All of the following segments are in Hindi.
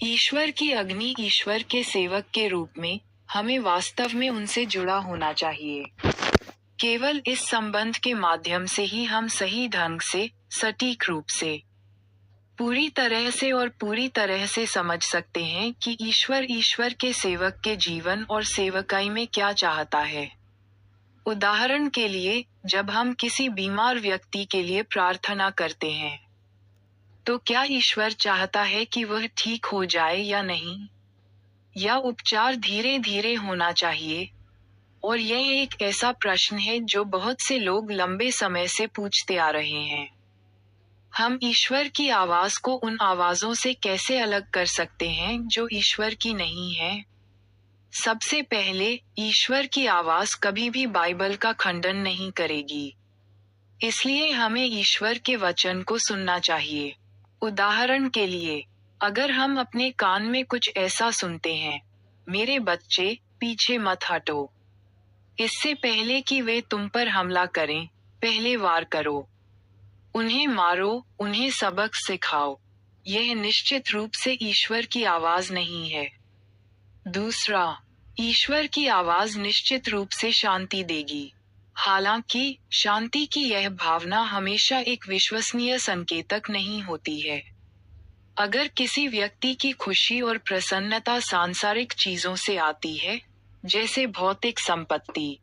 ईश्वर की अग्नि, ईश्वर के सेवक के रूप में हमें वास्तव में उनसे जुड़ा होना चाहिए। केवल इस संबंध के माध्यम से ही हम सही ढंग से, सटीक रूप से, पूरी तरह से समझ सकते हैं कि ईश्वर के सेवक के जीवन और सेवकाई में क्या चाहता है। उदाहरण के लिए, जब हम किसी बीमार व्यक्ति के लिए प्रार्थना करते हैं, तो क्या ईश्वर चाहता है कि वह ठीक हो जाए या नहीं? या उपचार धीरे धीरे होना चाहिए? और यह एक ऐसा प्रश्न है जो बहुत से लोग लंबे समय से पूछते आ रहे हैं। हम ईश्वर की आवाज को उन आवाजों से कैसे अलग कर सकते हैं जो ईश्वर की नहीं है? सबसे पहले, ईश्वर की आवाज कभी भी बाइबल का खंडन नहीं करेगी। इसलिए हमें ईश्वर के वचन को सुनना चाहिए। उदाहरण के लिए, अगर हम अपने कान में कुछ ऐसा सुनते हैं, मेरे बच्चे, पीछे मत हटो। इससे पहले कि वे तुम पर हमला करें, पहले वार करो। उन्हें मारो, उन्हें सबक सिखाओ। यह निश्चित रूप से ईश्वर की आवाज नहीं है। दूसरा, ईश्वर की आवाज निश्चित रूप से शांति देगी। हालांकि, शांति की यह भावना हमेशा एक विश्वसनीय संकेतक नहीं होती है। अगर किसी व्यक्ति की खुशी और प्रसन्नता सांसारिक चीजों से आती है, जैसे भौतिक संपत्ति,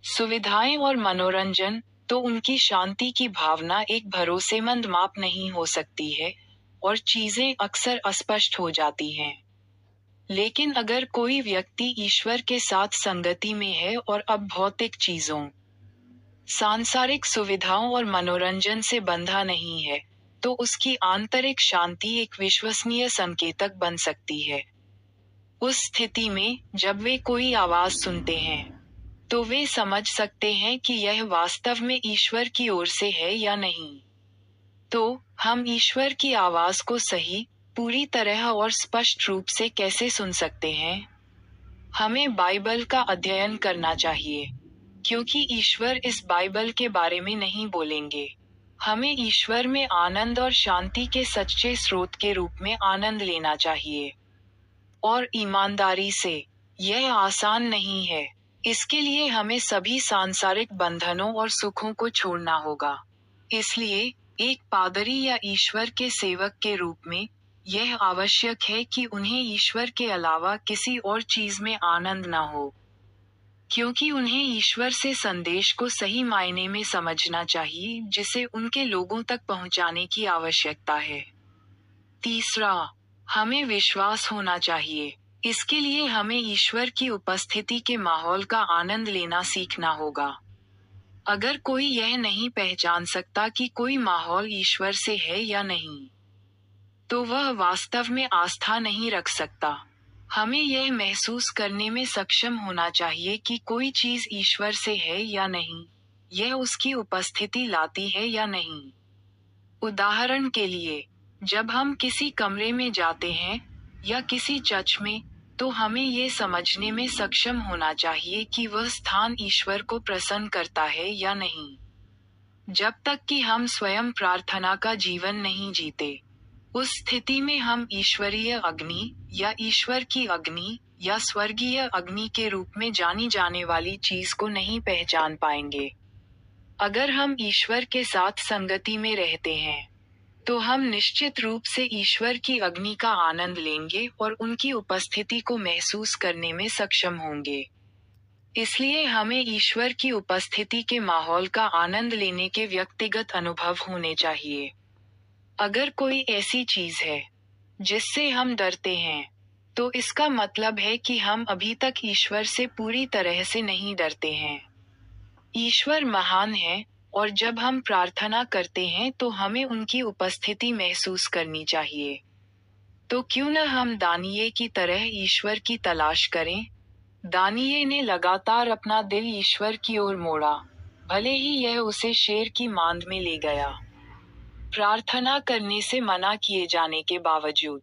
सुविधाएं और मनोरंजन, तो उनकी शांति की भावना एक भरोसेमंद माप नहीं हो सकती है, और चीजें अक्सर अस्पष्ट हो जाती हैं। लेकिन अगर कोई व्यक्ति ईश्वर के साथ संगति में है और अब भौतिक चीजों, सांसारिक सुविधाओं और मनोरंजन से बंधा नहीं है, तो उसकी आंतरिक शांति एक विश्वसनीय संकेतक बन सकती है। उस स्थिति में, जब वे कोई आवाज सुनते हैं, तो वे समझ सकते हैं कि यह वास्तव में ईश्वर की ओर से है या नहीं। तो, हम ईश्वर की आवाज को सही, पूरी तरह और स्पष्ट रूप से कैसे सुन सकते हैं? हमें बाइबल का अध्ययन करना चाहिए, क्योंकि ईश्वर इस बाइबल के बारे में नहीं बोलेंगे। हमें ईश्वर में आनंद और शांति के सच्चे स्रोत के रूप में आनंद लेना चाहिए। और ईमानदारी से, यह आसान नहीं है। इसके लिए हमें सभी सांसारिक बंधनों और सुखों को छोड़ना होगा। इसलिए, एक पादरी या ईश्वर के सेवक के रूप में, यह आवश्यक है कि उन्हें ईश्वर के अलावा किसी और चीज में आनंद न हो, क्योंकि उन्हें ईश्वर से संदेश को सही मायने में समझना चाहिए जिसे उनके लोगों तक पहुंचाने की आवश्यकता है। तीसरा, हमें विश्वास होना चाहिए। इसके लिए हमें ईश्वर की उपस्थिति के माहौल का आनंद लेना सीखना होगा। अगर कोई यह नहीं पहचान सकता कि कोई माहौल ईश्वर से है या नहीं, तो वह वास्तव में आस्था नहीं रख सकता। हमें यह महसूस करने में सक्षम होना चाहिए कि कोई चीज ईश्वर से है या नहीं, यह उसकी उपस्थिति लाती है या नहीं। उदाहरण के लिए, जब हम किसी कमरे में जाते हैं, या किसी चर्च में, तो हमें ये समझने में सक्षम होना चाहिए कि वह स्थान ईश्वर को प्रसन्न करता है या नहीं। जब तक कि हम स्वयं प्रार्थना का जीवन नहीं जीते, उस स्थिति में हम ईश्वरीय अग्नि, या ईश्वर की अग्नि, या स्वर्गीय अग्नि के रूप में जानी जाने वाली चीज को नहीं पहचान पाएंगे। अगर हम ईश्वर के साथ संगति में रहते हैं, तो हम निश्चित रूप से ईश्वर की अग्नि का आनंद लेंगे और उनकी उपस्थिति को महसूस करने में सक्षम होंगे। इसलिए हमें ईश्वर की उपस्थिति के माहौल का आनंद लेने के व्यक्तिगत अनुभव होने चाहिए। अगर कोई ऐसी चीज है जिससे हम डरते हैं, तो इसका मतलब है कि हम अभी तक ईश्वर से पूरी तरह से नहीं डरते हैं। ईश्वर महान है, और जब हम प्रार्थना करते हैं तो हमें उनकी उपस्थिति महसूस करनी चाहिए। तो क्यों न हम दानिये की तरह ईश्वर की तलाश करें? दानिये ने लगातार अपना दिल ईश्वर की ओर मोड़ा, भले ही यह उसे शेर की मांद में ले गया। प्रार्थना करने से मना किए जाने के बावजूद,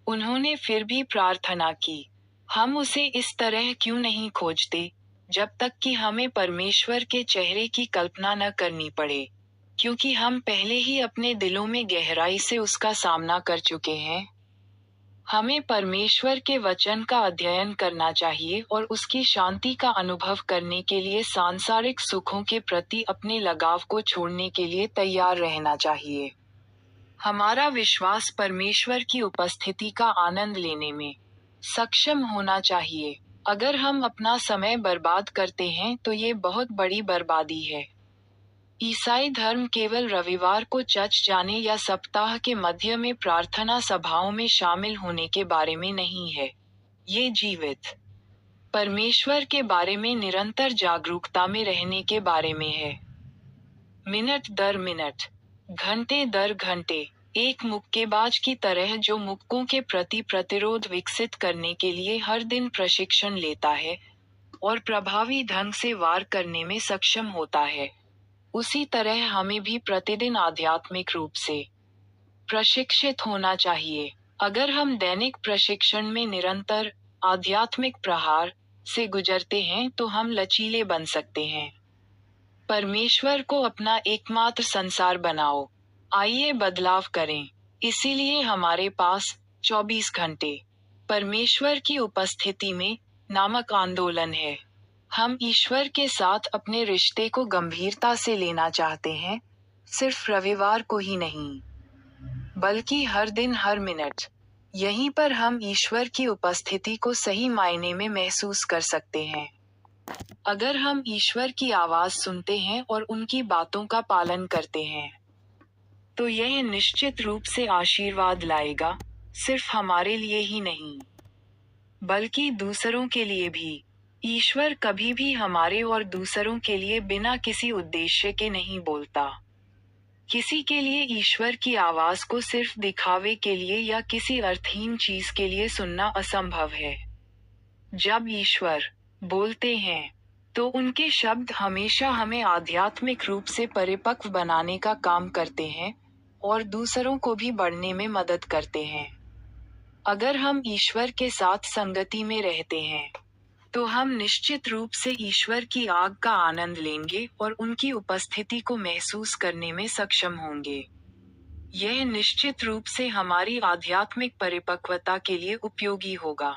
उन्होंने फिर भी प्रार्थना की। हम उसे इस तरह क्यों नहीं खोजते, जब तक कि हमें परमेश्वर के चेहरे की कल्पना न करनी पड़े, क्योंकि हम पहले ही अपने दिलों में गहराई से उसका सामना कर चुके हैं। हमें परमेश्वर के वचन का अध्ययन करना चाहिए और उसकी शांति का अनुभव करने के लिए सांसारिक सुखों के प्रति अपने लगाव को छोड़ने के लिए तैयार रहना चाहिए। हमारा विश्वास परमेश्वर की उपस्थिति का आनंद लेने में सक्षम होना चाहिए। अगर हम अपना समय बर्बाद करते हैं तो ये बहुत बड़ी बर्बादी है। ईसाई धर्म केवल रविवार को चर्च जाने या सप्ताह के मध्य में प्रार्थना सभाओं में शामिल होने के बारे में नहीं है। ये जीवित परमेश्वर के बारे में निरंतर जागरूकता में रहने के बारे में है। मिनट दर मिनट, घंटे दर घंटे, एक मुक्केबाज की तरह जो मुक्कों के प्रति प्रतिरोध विकसित करने के लिए हर दिन प्रशिक्षण लेता है और प्रभावी ढंग से वार करने में सक्षम होता है, उसी तरह हमें भी प्रतिदिन आध्यात्मिक रूप से प्रशिक्षित होना चाहिए। अगर हम दैनिक प्रशिक्षण में निरंतर आध्यात्मिक प्रहार से गुजरते हैं तो हम लचीले बन सकते हैं। परमेश्वर को अपना एकमात्र संसार बनाओ। आइए बदलाव करें। इसीलिए हमारे पास 24 घंटे परमेश्वर की उपस्थिति में नामक आंदोलन है। हम ईश्वर के साथ अपने रिश्ते को गंभीरता से लेना चाहते हैं, सिर्फ रविवार को ही नहीं, बल्कि हर दिन हर मिनट। यहीं पर हम ईश्वर की उपस्थिति को सही मायने में महसूस कर सकते हैं। अगर हम ईश्वर की आवाज सुनते हैं और उनकी बातों का पालन करते हैं, तो यह निश्चित रूप से आशीर्वाद लाएगा, सिर्फ हमारे लिए ही नहीं, बल्कि दूसरों के लिए भी। ईश्वर कभी भी हमारे और दूसरों के लिए बिना किसी उद्देश्य के नहीं बोलता। किसी के लिए ईश्वर की आवाज को सिर्फ दिखावे के लिए या किसी अर्थहीन चीज के लिए सुनना असंभव है। जब ईश्वर बोलते हैं, तो उनके शब्द हमेशा हमें आध्यात्मिक रूप से परिपक्व बनाने का काम करते हैं और दूसरों को भी बढ़ने में मदद करते हैं। अगर हम ईश्वर के साथ संगति में रहते हैं, तो हम निश्चित रूप से ईश्वर की आग का आनंद लेंगे और उनकी उपस्थिति को महसूस करने में सक्षम होंगे। यह निश्चित रूप से हमारी आध्यात्मिक परिपक्वता के लिए उपयोगी होगा।